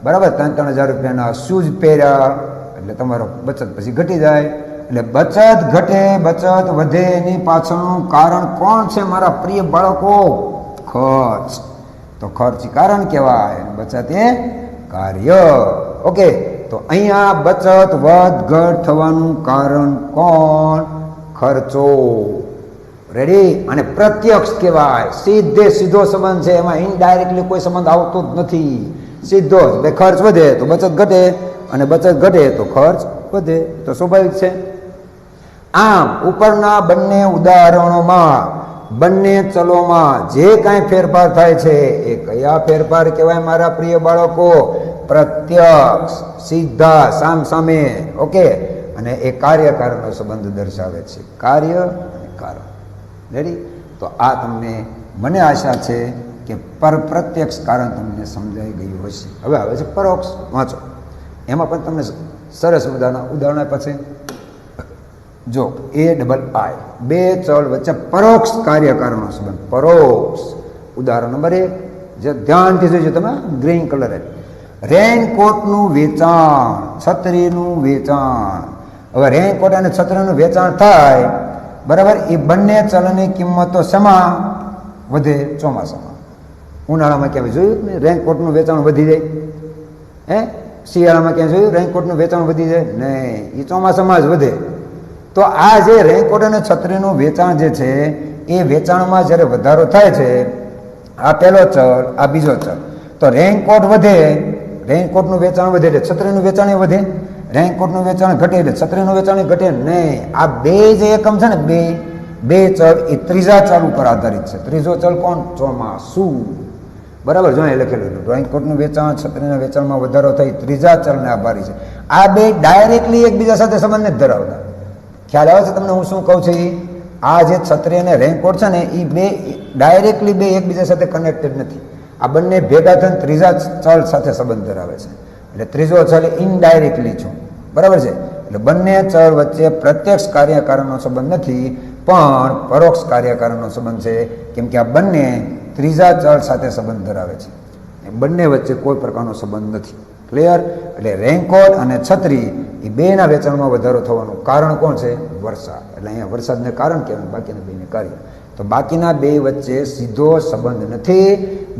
બરાબર. 3,000 રૂપિયાના શૂઝ પહેર્યા એટલે તમારો બચત પછી ઘટી જાય. એટલે બચત ઘટે બચત વધે એની પાછળનું કારણ કોણ છે મારા પ્રિય બાળકો? ખર્ચ. તો ખર્ચ કારણ કહેવાય, બચત એ કાર્ય. ઓકે, તો અહીંયા બચત વધ ઘટ થવાનું કારણ કોણ? ખર્ચો. રેડી. અને પ્રત્યક્ષ કહેવાય, સીધો સંબંધ છે, એમાં ઇનડાયરેક્ટલી કોઈ સંબંધ આવતો જ નથી, સીધો જ. ખર્ચ વધે તો બચત ઘટે અને બચત ઘટે તો ખર્ચ વધે. તો સ્વાભાવિક છે. આમ ઉપરના બંને ઉદાહરણોમાં, બંને ચલોમાં જે કાંઈ ફેરફાર થાય છે એ કયા ફેરફાર કહેવાય મારા પ્રિય બાળકો? પ્રત્યક્ષ, સીધા, સામસામે. ઓકે, અને એ કાર્યકારણનો સંબંધ દર્શાવે છે, કાર્ય અને કારણ. રેડી. તો આ તમને, મને આશા છે કે પ્રત્યક્ષ કારણ તમને સમજાઈ ગયું હશે. હવે આવે છે પરોક્ષ. વાંચો, એમાં પણ તમને સરસ મજાના ઉદાહરણ આપ્યા છે. જો AII, બે ચલ વચ્ચે પરોક્ષ કાર્યકારણનો સંબંધ. પરોક્ષ. ઉદાહરણ નંબર 1, જે ધ્યાનથી જોઈજો તમે, ગ્રીન કલર. રેનકોટનું વેચાણ, છત્રીનું વેચાણ. હવે રેનકોટ અને છત્રીનું વેચાણ થાય, બરાબર, એ બંને ચલની કિંમતો શેમાં વધે? ચોમાસામાં. ઉનાળામાં ક્યાં જોયું ને રેનકોટનું વેચાણ વધી જાય? હે, શિયાળામાં ક્યાં જોયું રેનકોટનું વેચાણ વધી જાય? નહીં, એ ચોમાસામાં જ વધે. તો આ જે રેનકોટ અને છત્રીનું વેચાણ જે છે એ વેચાણમાં જ્યારે વધારો થાય છે, આ પહેલો ચલ, આ બીજો ચલ. તો રેનકોટ વધે, રેનકોટનું વેચાણ વધે એટલે છત્રીનું વેચાણ વધે, રેનકોટનું વેચાણ ઘટે એટલે છત્રીનું વેચાણ ઘટે નહીં. આ બે જે એકમ છે ને, બે ચલ એ ત્રીજા ચલ ઉપર આધારિત છે. ત્રીજો ચલ કોણ? ચોમાસું. બરાબર, જો અહીં લખેલું રેનકોટનું વેચાણ, છત્રીના વેચાણમાં વધારો થઈ, ત્રીજા ચલને આભારી છે. આ બે ડાયરેક્ટલી એકબીજા સાથે સંબંધ નથી ધરાવતા. ખ્યાલ આવે છે તમને હું શું કહું છું? આ જે છત્રી અને રેનકોટ છે ને એ બે ડાયરેક્ટલી બે એકબીજા સાથે કનેક્ટેડ નથી. આ બંને ભેગા થઈને ત્રીજા ચલ સાથે સંબંધ ધરાવે છે. એટલે ત્રીજો ચલ ઇનડાયરેક્ટલી છું. બરાબર છે? એટલે બંને ચલ વચ્ચે પ્રત્યક્ષ કાર્યકારણનો સંબંધ નથી, પણ પરોક્ષ કાર્યકારણનો સંબંધ છે. કેમ કે આ બંને ત્રીજા ચલ સાથે સંબંધ ધરાવે છે. બંને વચ્ચે કોઈ પ્રકારનો સંબંધ નથી. ક્લિયર? એટલે રેનકોટ અને છત્રી એ બેના વેચાણમાં વધારો થવાનું કારણ કોણ છે? વરસાદ. એટલે અહીંયા વરસાદને કારણ કહેવાય, બાકીના બેને કાર્ય. તો બાકીના બે વચ્ચે સીધો સંબંધ નથી,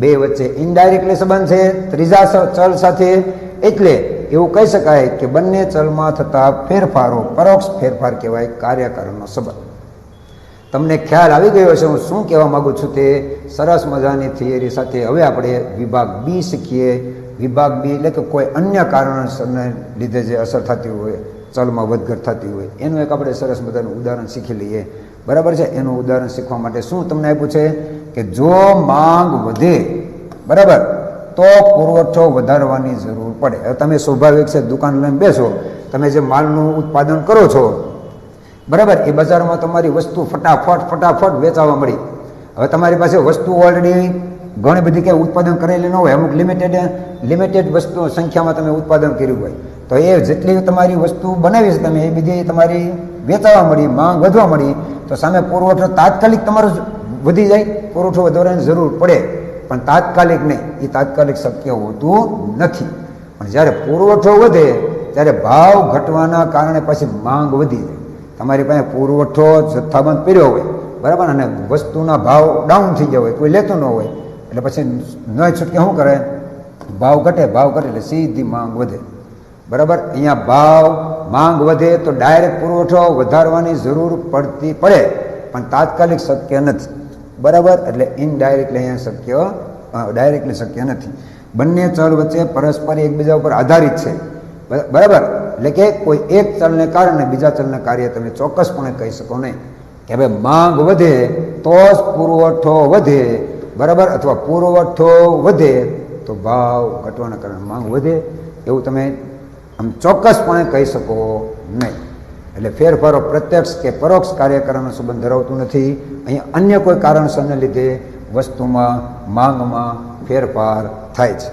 બે વચ્ચે ઇનડાયરેક્ટલી સંબંધ છે ત્રીજા ચલ સાથે. એટલે એવું કહી શકાય કે બંને ચલમાં થતા ફેરફારો પરોક્ષ ફેરફાર કહેવાય, કાર્યકારણનો સંબંધ. તમને ખ્યાલ આવી ગયો છે હું શું કહેવા માગું છું તે? સરસ મજાની થિયરી સાથે હવે આપણે વિભાગ બી શીખીએ. વિભાગ બી એટલે કે કોઈ અન્ય કારણોસરને લીધે જે અસર થતી હોય, ચલમાં વધઘટ થતી હોય, એનું એક આપણે સરસ મજાનું ઉદાહરણ શીખી લઈએ. બરાબર છે? એનું ઉદાહરણ શીખવા માટે શું તમને આપ્યું છે કે જો માંગ વધે, બરાબર, તો પુરવઠો વધારવાની જરૂર પડે. હવે તમે સ્વાભાવિક છે દુકાન લઈને બેસો, તમે જે માલનું ઉત્પાદન કરો છો, બરાબર, એ બજારમાં તમારી વસ્તુ ફટાફટ વેચાવા મળી. હવે તમારી પાસે વસ્તુ ઓલરેડી ઘણી બધી કંઈ ઉત્પાદન કરેલી ન હોય, અમુક લિમિટેડ વસ્તુ સંખ્યામાં તમે ઉત્પાદન કર્યું હોય, તો એ જેટલી તમારી વસ્તુ બનાવી છે તમે, એ બધી તમારી વેચાવા મળી, માંગ વધવા મળી, તો સામે પુરવઠો તાત્કાલિક તમારો વધી જાય, પુરવઠો વધારવાની જરૂર પડે. પણ તાત્કાલિક નહીં, એ તાત્કાલિક શક્ય હોતું નથી. પણ જ્યારે પુરવઠો વધે ત્યારે ભાવ ઘટવાના કારણે પછી માંગ વધી જાય. તમારી પાસે પુરવઠો જથ્થાબંધ પડ્યો હોય, બરાબર, અને વસ્તુના ભાવ ડાઉન થઈ ગયા હોય, કોઈ લેતું ન હોય, એટલે પછી ન છૂટકે શું કરે? ભાવ ઘટે એટલે સીધી માંગ વધે. બરાબર, અહીંયા માંગ વધે તો ડાયરેક્ટ પુરવઠો વધારવાની જરૂર પડે, પણ તાત્કાલિક શક્ય નથી. બરાબર, એટલે ઇનડાયરેક્ટલી અહીંયા ડાયરેક્ટલી શક્ય નથી. બંને ચલ વચ્ચે પરસ્પર એકબીજા ઉપર આધારિત છે. બરાબર, એટલે કે કોઈ એક ચલને કારણે બીજા ચલને કાર્ય તમે ચોક્કસપણે કહી શકો નહીં કે હવે માંગ વધે તો જ પુરવઠો વધે, બરાબર, અથવા પુરવઠો વધે તો ભાવ ઘટવાના કારણે માંગ વધે, એવું તમે આમ ચોક્કસપણે કહી શકો નહીં. એટલે ફેરફારો પ્રત્યક્ષ કે પરોક્ષ કાર્યકારણનો સંબંધ ધરાવતું નથી. અહીંયા અન્ય કોઈ કારણસરને લીધે વસ્તુમાં માંગમાં ફેરફાર થાય છે.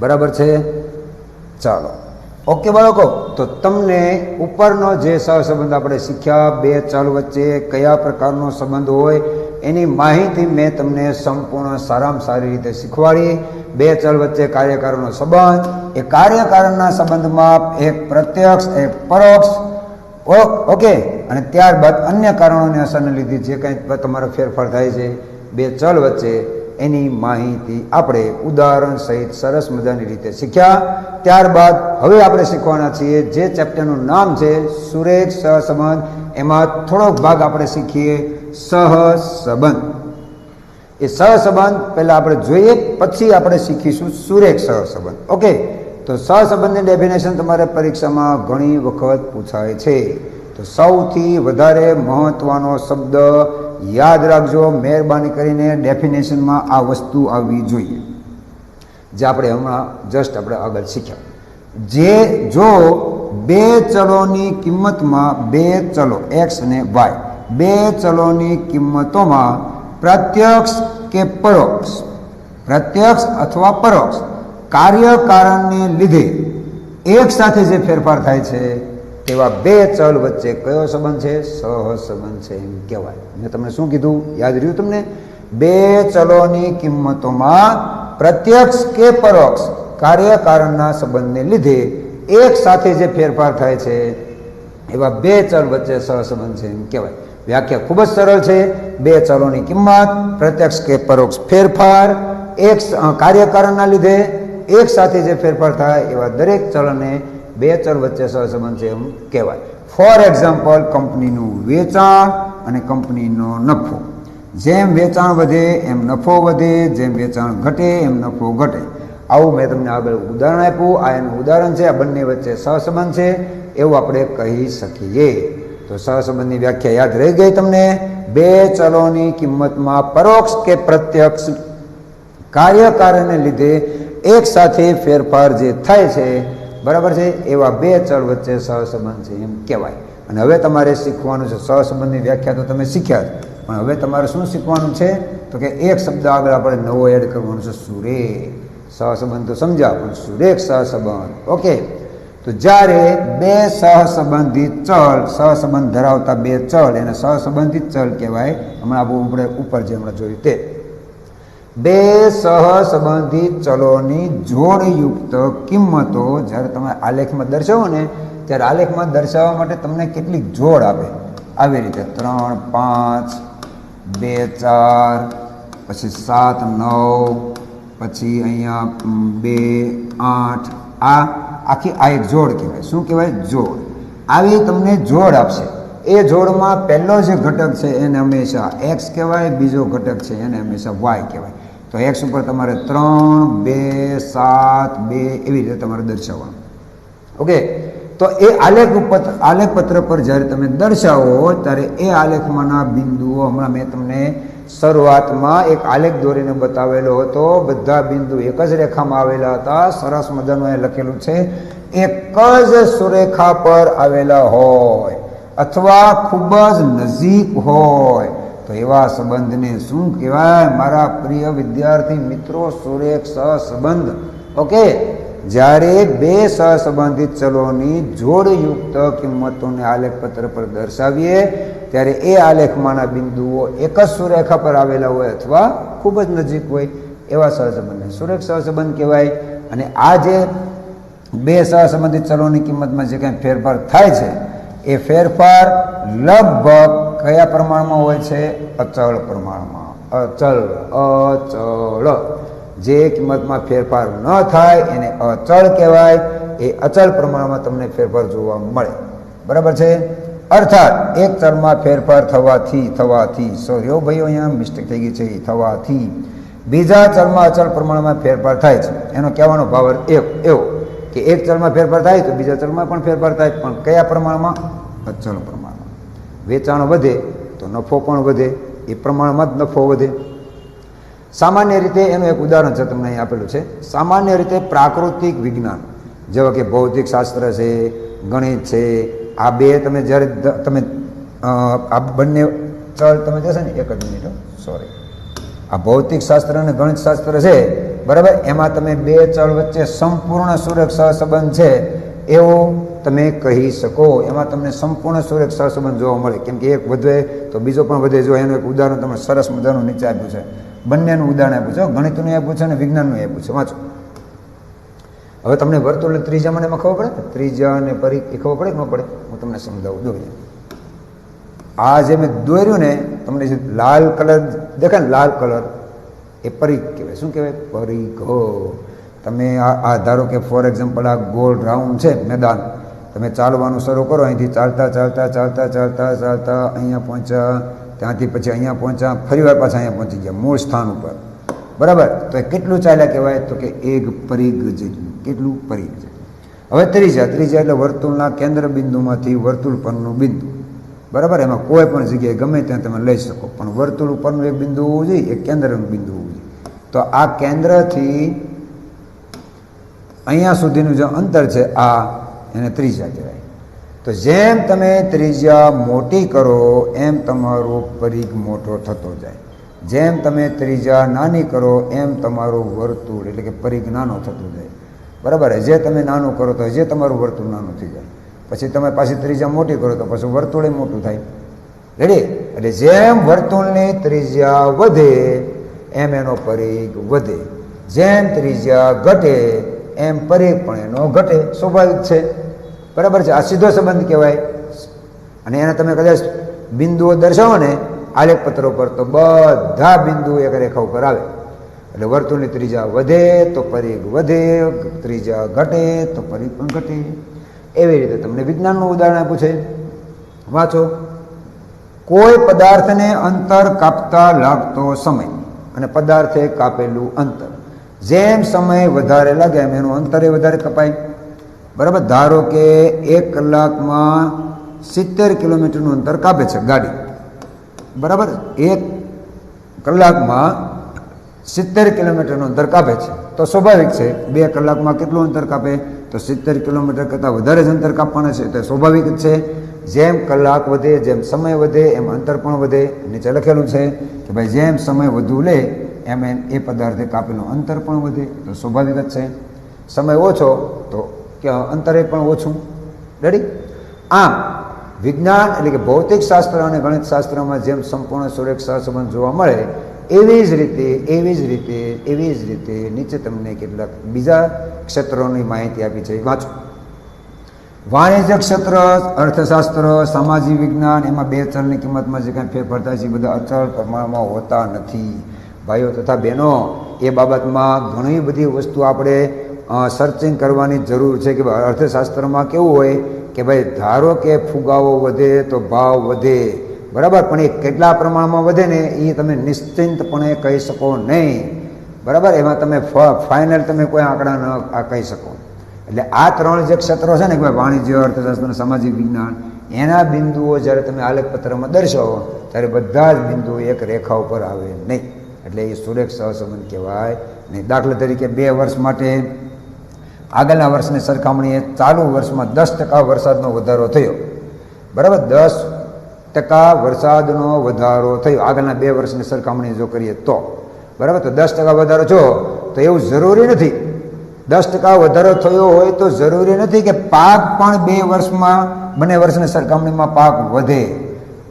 બરાબર છે? ચાલો, ઓકે બાળકો, તો તમને ઉપરનો જે સહસંબંધ આપણે શીખ્યા, બે ચલ વચ્ચે કયા પ્રકારનો સંબંધ હોય એની માહિતી મેં તમને સંપૂર્ણ સારામાં સારી રીતે શીખવાડી. બે ચલ વચ્ચે કાર્યકારણનો સંબંધ, એ કાર્યકારણના સંબંધમાં એક પ્રત્યક્ષ એક પરોક્ષ, ઓકે, અને ત્યારબાદ અન્ય કારણોની અસરને લીધે જે કંઈ તમારો ફેરફાર થાય છે બે ચલ વચ્ચે, એની માહિતી આપણે ઉદાહરણ સહિત સરસ મજાની રીતે શીખ્યા. ત્યારબાદ હવે આપણે શીખવાના છીએ જે ચેપ્ટરનું નામ છે સુરેખ સહસંબંધ. એમાં થોડોક ભાગ આપણે શીખીએ સહસંબંધ. એ સહસંબંધ પહેલાં આપણે જોઈએ, પછી આપણે શીખીશું સુરેખ સહસંબંધ. ઓકે, તો સહસંબંધની ડેફિનેશન તમારે પરીક્ષામાં ઘણી વખત પૂછાય છે. તો સૌથી વધારે મહત્વનો શબ્દ યાદ રાખજો, મહેરબાની કરીને ડેફિનેશનમાં આ વસ્તુ આવવી જોઈએ જે આપણે હમણાં જસ્ટ આપણે આગળ શીખ્યા. જો બે ચલોની કિંમતમાં, બે ચલો એક્સ અને વાય, બે ચલોની કિંમતોમાં પ્રત્યક્ષ કે પરોક્ષ, પ્રત્યક્ષ અથવા પરોક્ષ કાર્યકારણને લીધે એક સાથે જે ફેરફાર થાય છે તેવા બે ચલ વચ્ચે કયો સંબંધ છે? સહસંબંધ છે એમ કહેવાય. મેં તમને શું કીધું? યાદ રહ્યું તમને? બે ચલોની કિંમતોમાં પ્રત્યક્ષ કે પરોક્ષ કાર્યકારણના સંબંધને લીધે એક સાથે જે ફેરફાર થાય છે એવા બે ચલ વચ્ચે સહસંબંધ છે એમ કહેવાય. વ્યાખ્યા ખૂબ જ સરળ છે. બે ચલોની કિંમત, પ્રત્યક્ષ કે પરોક્ષ ફેરફાર, એક કાર્યકારણના લીધે એક સાથે જે ફેરફાર થાય એવા દરેક ચલને બે ચલ વચ્ચે સહસંબંધ છે એમ કહેવાય. ફોર એક્ઝામ્પલ, કંપનીનું વેચાણ અને કંપનીનો નફો. જેમ વેચાણ વધે એમ નફો વધે, જેમ વેચાણ ઘટે એમ નફો ઘટે. આવું મેં તમને આગળ ઉદાહરણ આપ્યું. આ એનું ઉદાહરણ છે. આ બંને વચ્ચે સહસંબંધ છે એવું આપણે કહી શકીએ. તો સહસંબંધની વ્યાખ્યા યાદ રહી ગઈ તમને. બે ચલોની કિંમતમાં પરોક્ષ કે પ્રત્યક્ષ કાર્યકારણને લીધે એક સાથે ફેરફાર જે થાય છે, બરાબર છે, એવા બે ચલ વચ્ચે સહસંબંધ છે એમ કહેવાય. અને હવે તમારે શીખવાનું છે. સહસંબંધની વ્યાખ્યા તો તમે શીખ્યા જ, પણ હવે તમારે શું શીખવાનું છે તો કે એક શબ્દ આગળ આપણે નવો એડ કરવાનો છે, સુરેખ. સહસંબંધ તો સમજ્યા, પણ સુરેખ સહસંબંધ. ઓકે. તો જ્યારે બે સહસંબંધિત ચલ, સહસંબંધ ધરાવતા બે ચલ, એને સહસંબંધિત ચલ કહેવાય. હમણાં આપણે ઉપર જે હમણાં જોયું તે બે સહસંબંધિત ચલોની જોડયુક્ત કિંમતો જ્યારે તમે આલેખમાં દર્શાવો ને, ત્યારે આલેખમાં દર્શાવવા માટે તમને કેટલીક જોડ આપે. આવી રીતે 3, 5, 2, 4, પછી 7, 9, પછી અહીંયા 2, 8. આ આખી આ એક જોડ કહેવાય. શું કહેવાય? જોડ. આવી તમને જોડ આપશે. એ જોડમાં પહેલો જે ઘટક છે એને હંમેશા એક્સ કહેવાય, બીજો ઘટક છે એને હંમેશા વાય કહેવાય. તો એક્સ ઉપર તમારે 3, 2, 7, 2 એવી રીતે તમારે દર્શાવવાનું. ઓકે. તો એ આલેખપત્ર પર જ્યારે તમે દર્શાવો ત્યારે એ આલેખમાંના બિંદુઓ, હમણાં મેં તમને શરૂઆતમાં એક આલેખ દોરીને બતાવેલો હતો. બધા બિંદુ એક જ રેખામાં આવેલા હતા. સરસ મજાનું એ લખેલું છે, એક જ સુરેખા પર આવેલા હોય અથવા ખૂબ જ નજીક હોય તો એવા સંબંધને શું કહેવાય મારા પ્રિય વિદ્યાર્થી મિત્રો? સુરેખ સહસંબંધ. ઓકે. જ્યારે બે સહસંબંધિત ચલોની જોડયુક્ત કિંમતોને આલેખપત્ર પર દર્શાવીએ ત્યારે એ આલેખમાંના બિંદુઓ એક જ સુરેખા પર આવેલા હોય અથવા ખૂબ જ નજીક હોય એવા સહસંબંધને સુરેખ સહસંબંધ કહેવાય. અને આ જે બે સહસંબંધિત ચલોની કિંમતમાં જે કંઈ ફેરફાર થાય છે એ ફેરફાર લગભગ કયા પ્રમાણમાં હોય છે? અચળ પ્રમાણમાં. અચળ. જે કિંમતમાં ફેરફાર ન થાય એને અચળ કહેવાય. એ અચળ પ્રમાણમાં તમને ફેરફાર જોવા મળે. બરાબર છે? અર્થાત એક ચલમાં ફેરફાર થવાથી સોરી ભાઈઓ, અહીંયા મિસ્ટેક થઈ ગઈ છે, થવાથી બીજા ચલમાં અચળ પ્રમાણમાં ફેરફાર થાય છે. એનો કહેવાનો ભાવ એવો કે એક ચલમાં ફેરફાર થાય તો બીજા ચલમાં પણ ફેરફાર થાય, પણ કયા પ્રમાણમાં? અચળ પ્રમાણમાં. વેચાણ વધે તો નફો પણ વધે, એ પ્રમાણમાં જ નફો વધે. સામાન્ય રીતે એનું એક ઉદાહરણ છે, તમને અહીં આપેલું છે. સામાન્ય રીતે પ્રાકૃતિક વિજ્ઞાન જેવા કે ભૌતિક શાસ્ત્ર છે, ગણિત છે, આ બે તમે જ્યારે તમે આ બંને ચલ તમે જશે ને, એક જ મિનિટ, સોરી, આ ભૌતિક શાસ્ત્ર અને ગણિત શાસ્ત્ર છે, બરાબર, એમાં તમે બે ચલ વચ્ચે સંપૂર્ણ સુરેખ સહસંબંધ છે એવું તમે કહી શકો. એમાં તમને સંપૂર્ણ સુરેખ સહસંબંધ જોવા મળે, કેમ કે એક વધે તો બીજો પણ વધે. જો એનું એક ઉદાહરણ તમે સરસ મજાનું નીચે આપ્યું છે. બંનેનું ઉદાહરણ આપ્યું છે, ગણિતનું આપ્યું છે અને વિજ્ઞાનનું આપ્યું છે. વાંચો. હવે તમને વર્તુળ ત્રિજ્યા મને એમાં ખબર પડે? ત્રિજ્યા અને પરિઘ એ ખબર પડે કે ન પડે? હું તમને સમજાવું. જોઈએ, આ જે મેં દોર્યું ને, તમને જે લાલ કલર દેખાય ને, લાલ કલર, એ પરિઘ કહેવાય. શું કહેવાય? પરિઘ. તમે આ ધારો કે ફોર એક્ઝામ્પલ આ ગોળ રાઉન્ડ છે મેદાન, તમે ચાલવાનું શરૂ કરો, અહીંથી ચાલતા ચાલતા ચાલતા ચાલતા ચાલતા અહીંયા પહોંચ્યા, ત્યાંથી પછી અહીંયા પહોંચ્યા, ફરી વાર પાછા અહીંયા પહોંચી ગયા મૂળ સ્થાન ઉપર. બરાબર? તો એ કેટલું ચાલ્યા કહેવાય? તો કે એક પરિઘ જેટલું. કેટલું? પરિઘ છે. હવે ત્રિજ્યા એટલે વર્તુળના કેન્દ્ર બિંદુમાંથી વર્તુળ પરનું બિંદુ. બરાબર? એમાં કોઈ પણ જગ્યાએ ગમે ત્યાં તમે લઈ શકો, પણ વર્તુળ ઉપરનું એક બિંદુ હોવું જોઈએ, એક કેન્દ્રનું બિંદુ હોવું જોઈએ. તો આ કેન્દ્રથી અહીંયા સુધીનું જે અંતર છે આ એને ત્રિજ્યા કહેવાય. તો જેમ તમે ત્રિજ્યા મોટી કરો એમ તમારો પરિઘ મોટો થતો જાય. જેમ તમે ત્રિજ્યા નાની કરો એમ તમારું વર્તુળ એટલે કે પરિઘ નાનો થતો જાય. બરાબર? જે તમે નાનું કરો તો જે તમારું વર્તુળ નાનું થઈ જાય. પછી તમે પાછી ત્રિજ્યા મોટી કરો તો પછી વર્તુળ મોટું થાય. રેડી? એટલે જેમ વર્તુળની ત્રિજ્યા વધે એમ એનો પરિઘ વધે. જેમ ત્રિજ્યા ઘટે એમ પરીખ પણ એનો ઘટે, સ્વાભાવિક છે. બરાબર છે, આ સીધો સંબંધ કહેવાય. અને એને તમે કદાચ બિંદુઓ દર્શાવો ને આલેખપત્ર ઉપર તો બધા બિંદુઓ એક રેખા ઉપર આવે. એટલે વર્તુળની ત્રિજ્યા વધે તો પરીખ વધે, ત્રિજ્યા ઘટે તો પરીખ પણ ઘટે. એવી રીતે તમને વિજ્ઞાનનું ઉદાહરણ આપ્યું છે, વાંચો. કોઈ પદાર્થને અંતર કાપતા લાગતો સમય અને પદાર્થે કાપેલું અંતર, જેમ સમય વધારે લાગે એમ એનું અંતરે વધારે કપાય. બરાબર, ધારો કે 1 કલાકમાં 70 કિલોમીટરનું અંતર કાપે છે ગાડી. બરાબર, 1 કલાકમાં 70 કિલોમીટરનું અંતર કાપે છે, તો સ્વાભાવિક છે 2 કલાકમાં કેટલું અંતર કાપે, તો 70 કિલોમીટર કરતાં વધારે જ અંતર કાપવાના છે. તો સ્વાભાવિક જ છે, જેમ કલાક વધે, જેમ સમય વધે એમ અંતર પણ વધે. નીચે લખેલું છે કે ભાઈ જેમ સમય વધુ લે એમ એ પદાર્થે કાપેલું અંતર પણ વધે. તો સ્વાભાવિક જ છે, સમય ઓછો તો કે અંતરે પણ ઓછું. રેડી? આમ વિજ્ઞાન એટલે કે ભૌતિક શાસ્ત્ર અને ગણિત શાસ્ત્રમાં જેમ સંપૂર્ણ સુરેખ સહસંબંધ જોવા મળે એવી જ રીતે નીચે તમને કેટલાક બીજા ક્ષેત્રોની માહિતી આપી છે, વાંચો. વાણિજ્ય ક્ષેત્ર, અર્થશાસ્ત્ર, સામાજિક વિજ્ઞાન, એમાં બે ચલની કિંમતમાં જે કાંઈ ફેરફાર થાય છે એ બધા અચળ પ્રમાણમાં હોતા નથી. ભાઈઓ તથા બહેનો, એ બાબતમાં ઘણી બધી વસ્તુ આપણે સર્ચિંગ કરવાની જરૂર છે. કે ભાઈ અર્થશાસ્ત્રમાં કેવું હોય કે ભાઈ ધારો કે ફુગાવો વધે તો ભાવ વધે, બરાબર, પણ એ કેટલા પ્રમાણમાં વધે ને એ તમે નિશ્ચિંતપણે કહી શકો નહીં. બરાબર, એમાં તમે ફાઇનલ તમે કોઈ આંકડા ન કહી શકો. એટલે આ 3 જે ક્ષેત્રો છે ને કે ભાઈ વાણિજ્ય, અર્થશાસ્ત્ર અને સામાજિક વિજ્ઞાન, એના બિંદુઓ જ્યારે તમે આલેખપત્રમાં દર્શાવો ત્યારે બધા જ બિંદુઓ એક રેખા ઉપર આવે નહીં. એટલે એ સુરેખ સહસંબંધ કહેવાય નહીં. દાખલા તરીકે 2 વર્ષ માટે આગળના વર્ષની સરખામણીએ ચાલુ વર્ષમાં 10% વરસાદનો વધારો થયો. બરાબર, 10% વરસાદનો વધારો થયો આગળના 2 વર્ષની સરખામણી જો કરીએ તો. બરાબર, તો 10% વધારો થયો તો એવું જરૂરી નથી, 10% વધારો થયો હોય તો જરૂરી નથી કે પાક પણ 2 વર્ષમાં બંને વર્ષની સરખામણીમાં પાક વધે.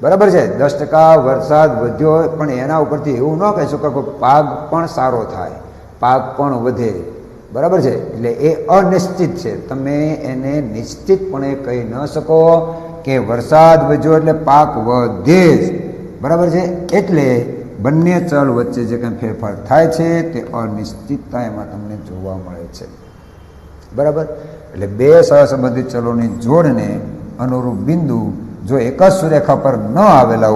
બરાબર છે, 10% વરસાદ વધ્યો પણ એના ઉપરથી એવું ન કહી શકો કે પાક પણ સારો થાય, પાક પણ વધે. બરાબર છે, એટલે એ અનિશ્ચિત છે. તમે એને નિશ્ચિતપણે કહી ન શકો કે વરસાદ વધ્યો એટલે પાક વધે જ. બરાબર છે, એટલે બંને ચલ વચ્ચે જે કંઈ ફેરફાર થાય છે તે અનિશ્ચિતતા એમાં તમને જોવા મળે છે. બરાબર, એટલે બે સહસંબંધિત ચલોની જોડને અનુરૂપ બિંદુ જો એક જ સુરેખા પર ન આવેલા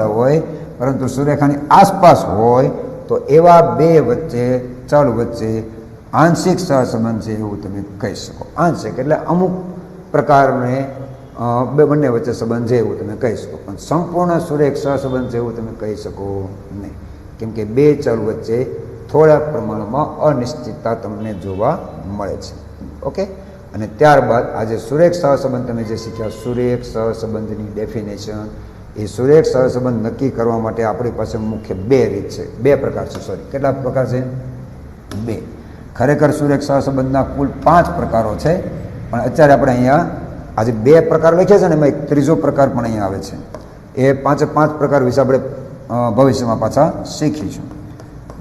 હોય, પરંતુ સુરેખાની આસપાસ હોય તો એવા બે ચલ વચ્ચે આંશિક સહસંબંધ છે એવું તમે કહી શકો. આંશિક એટલે અમુક પ્રકારને બંને વચ્ચે સંબંધ છે એવું તમે કહી શકો, પણ સંપૂર્ણ સુરેખ સહસંબંધ છે એવું તમે કહી શકો નહીં, કેમ કે બે ચલ વચ્ચે થોડા પ્રમાણમાં અનિશ્ચિતતા તમને જોવા મળે છે. ઓકે, અને ત્યારબાદ આજે સુરેખ સહસંબંધ તમે જે શીખ્યા, સુરેખ સહસંબંધની ડેફિનેશન, એ સુરેખ સહસંબંધ નક્કી કરવા માટે આપણી પાસે મુખ્ય બે રીત છે, બે પ્રકાર છે. કેટલા પ્રકાર છે? બે. ખરેખર સુરેખ સહસંબંધના કુલ 5 પ્રકારો છે, પણ અત્યારે આપણે અહીંયા આજે 2 પ્રકાર લખ્યા છે ને એમાં એક ત્રીજો પ્રકાર પણ અહીંયા આવે છે. એ 5 પ્રકાર વિશે આપણે ભવિષ્યમાં પાછા શીખીશું.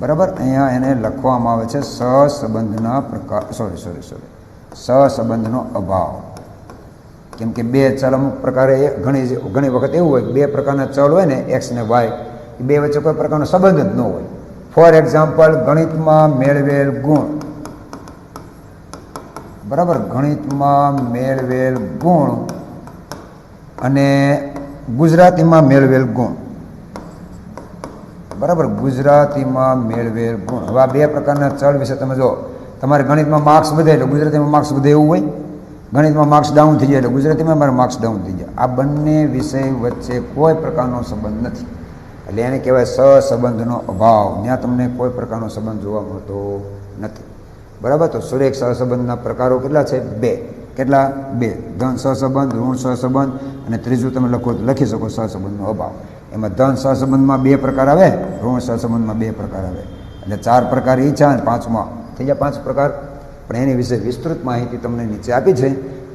બરાબર, અહીંયા એને લખવામાં આવે છે સહસંબંધના પ્રકાર, સહસંબંધનો અભાવ. કેમ કે બે ચલ અમુક પ્રકારે ઘણી વખત એવું હોય કે 2 પ્રકારના ચલ હોય ને, એક્સ ને વાય, એ બે વચ્ચે કોઈ પ્રકારનો સંબંધ જ ન હોય. ફોર એક્ઝામ્પલ, ગણિતમાં મેળવેલ ગુણ, બરાબર, ગણિતમાં મેળવેલ ગુણ અને ગુજરાતીમાં મેળવેલ ગુણ. બરાબર, ગુજરાતીમાં મેળવેલ ગુણ. હવે આ 2 પ્રકારના ચલ વિશે તમે જો, તમારે ગણિતમાં માર્ક્સ વધે એટલે ગુજરાતીમાં માર્ક્સ વધે એવું હોય, ગણિતમાં માર્ક્સ ડાઉન થઈ જાય એટલે ગુજરાતીમાં મારા માર્ક્સ ડાઉન થઈ જાય. આ બંને વિષય વચ્ચે કોઈ પ્રકારનો સંબંધ નથી, એટલે એને કહેવાય સહસંબંધનો અભાવ. ત્યાં તમને કોઈ પ્રકારનો સંબંધ જોવા મળતો નથી. બરાબર, તો સુરેખ સહસંબંધના પ્રકારો કેટલા છે? 2. કેટલા? 2. ધન સહસંબંધ, ઋણ સહસંબંધ, અને ત્રીજું તમે લખી શકો સહસંબંધનો અભાવ. એમાં ધન સહસંબંધમાં 2 પ્રકાર આવે, ઋણ સહસંબંધમાં 2 પ્રકાર આવે, એટલે 4 પ્રકાર એ છે, અને 5માં થઈ ગયા 5 પ્રકાર. પણ એની વિશે વિસ્તૃત માહિતી તમને નીચે આપી છે,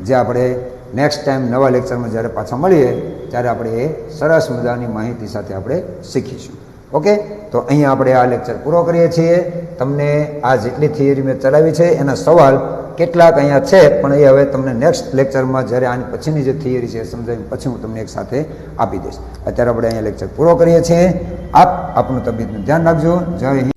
જે આપણે નેક્સ્ટ ટાઈમ નવા લેક્ચરમાં જ્યારે પાછા મળીએ ત્યારે આપણે એ સરસ મજાની માહિતી સાથે આપણે શીખીશું. ઓકે, તો અહીંયા આપણે આ લેક્ચર પૂરો કરીએ છીએ. તમને આ જેટલી થિયરી મેં ચલાવી છે એના સવાલ કેટલાક અહીંયા છે, પણ એ હવે તમને નેક્સ્ટ લેક્ચરમાં જ્યારે આની પછીની જે થિયરી છે સમજાવીને પછી હું તમને એક સાથે આપી દઈશ. અત્યારે આપણે અહીંયા લેક્ચર પૂરો કરીએ છીએ. આપનું તબિયતનું ધ્યાન રાખજો. જય હિન્દ.